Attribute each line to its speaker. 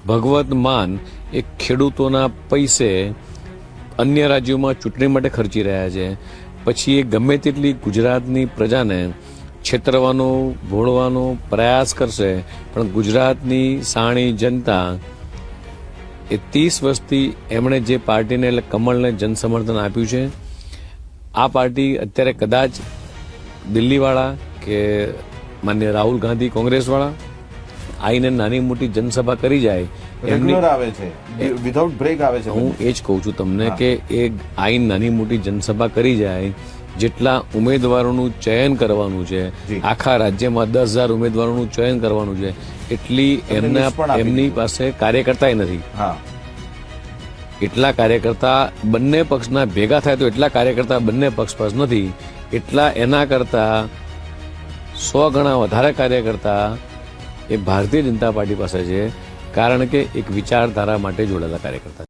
Speaker 1: ભગવત માન એ ખેડૂતોના પૈસે અન્ય રાજ્યોમાં ચૂંટણી માટે ખર્ચી રહ્યા છે, પછી એ ગમે તેટલી ગુજરાતની પ્રજાને છેતરવાનો ભોળવાનો પ્રયાસ કરશે, પણ ગુજરાતની સાણી જનતા એ 30 વર્ષથી એમણે જે પાર્ટીને એટલે કમળને જનસમર્થન આપ્યું છે, આ પાર્ટી અત્યારે કદાચ દિલ્હીવાળા કે માન્ય રાહુલ ગાંધી કોંગ્રેસવાળા આઈને નાની મોટી જનસભા કરી જાય,
Speaker 2: રેગ્યુલર આવે છે, વિધાઉટ બ્રેક આવે છે.
Speaker 1: હું એ જ કહું છું તમને કે એ આઈન નાની મોટી જનસભા કરી જાય, જેટલા ઉમેદવારોનું ચયન કરવાનું છે, આખા રાજ્યમાં 10,000 ઉમેદવારોનું ચયન કરવાનું છે, એટલી એમની પાસે કાર્યકર્તા નથી. એટલા કાર્યકર્તા બંને પક્ષના ભેગા થાય તો એટલા કાર્યકર્તા બંને પક્ષ પાસે નથી. એટલા એના કરતા 100 ગણા વધારે કાર્યકર્તા એ ભારતીય જનતા પાર્ટી પાસે છે, કારણ કે એક વિચારધારા માટે જોડાયેલા કાર્યકર્તા.